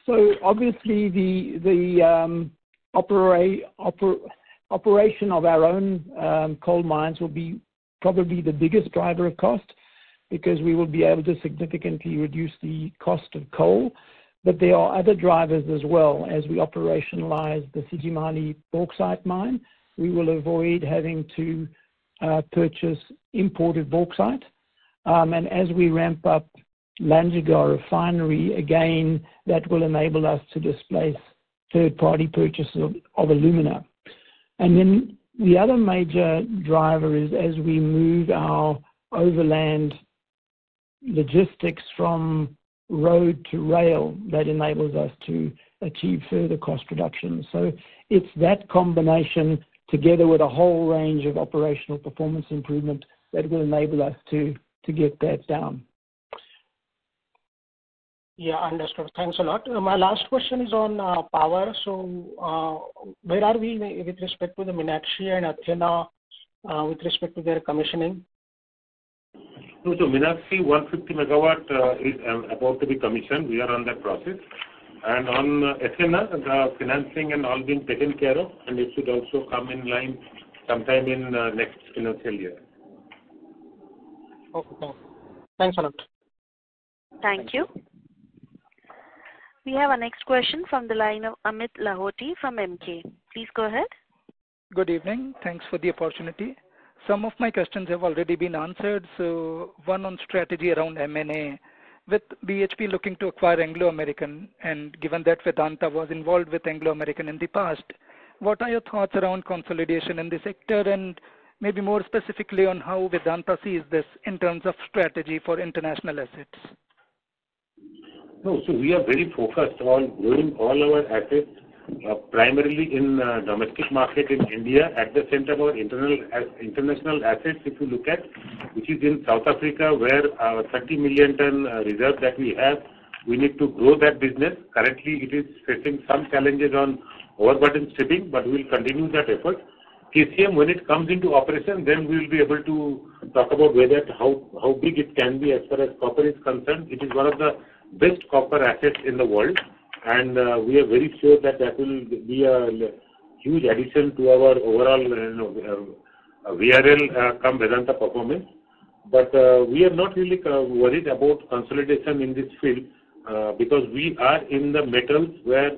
So obviously the operation of our own coal mines will be probably the biggest driver of cost, because we will be able to significantly reduce the cost of coal. But there are other drivers as well. As we operationalize the Sijimani bauxite mine, we will avoid having to purchase imported bauxite. And as we ramp up Lanjigar refinery, again, that will enable us to displace third-party purchases of alumina. And then the other major driver is as we move our overland logistics from road to rail, that enables us to achieve further cost reductions. So it's that combination together with a whole range of operational performance improvement that will enable us to get that down. Yeah, understood. Thanks a lot. My last question is on power. So where are we with respect to the Meenakshi and Athena with respect to their commissioning? So Meenakshi 150 megawatt is about to be commissioned. We are on that process. And on Athena, the financing and all being taken care of, and it should also come in line sometime in next financial year. Okay. Thanks a lot. Thank you. We have our next question from the line of Amit Lahoti from MK. Please go ahead. Good evening. Thanks for the opportunity. Some of my questions have already been answered. So one on strategy around M&A. With BHP looking to acquire Anglo American, and given that Vedanta was involved with Anglo American in the past, what are your thoughts around consolidation in the sector, and maybe more specifically on how Vedanta sees this in terms of strategy for international assets. No, so we are very focused on growing all our assets, primarily in domestic market in India. At the center of our international assets, if you look at, which is in South Africa, where our 30 million ton reserve that we have, we need to grow that business. Currently, it is facing some challenges on overburden stripping, but we will continue that effort. KCM, when it comes into operation, then we will be able to talk about whether how big it can be as far as copper is concerned. It is one of the best copper assets in the world, and we are very sure that that will be a huge addition to our overall VRL come Vedanta performance. But we are not really worried about consolidation in this field because we are in the metals where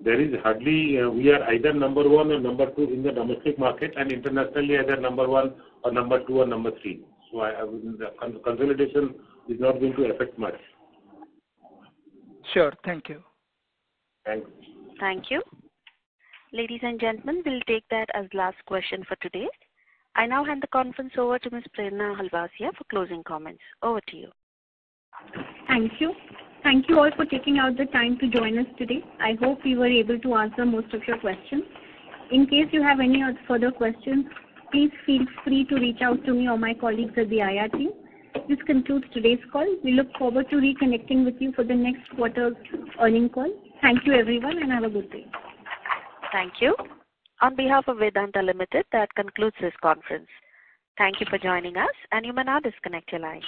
there is hardly, we are either number 1 or number 2 in the domestic market, and internationally either number 1 or number 2 or number 3. So the consolidation is not going to affect much. Sure. Thank you. Thanks. Thank you. Ladies and gentlemen, we'll take that as last question for today. I now hand the conference over to Ms. Prerna Halvasia for closing comments. Over to you. Thank you. Thank you all for taking out the time to join us today. I hope we were able to answer most of your questions. In case you have any further questions, please feel free to reach out to me or my colleagues at the IR team. This concludes today's call. We look forward to reconnecting with you for the next quarter's earnings call. Thank you everyone and have a good day. Thank you. On behalf of Vedanta Limited, that concludes this conference. Thank you for joining us, and you may now disconnect your line.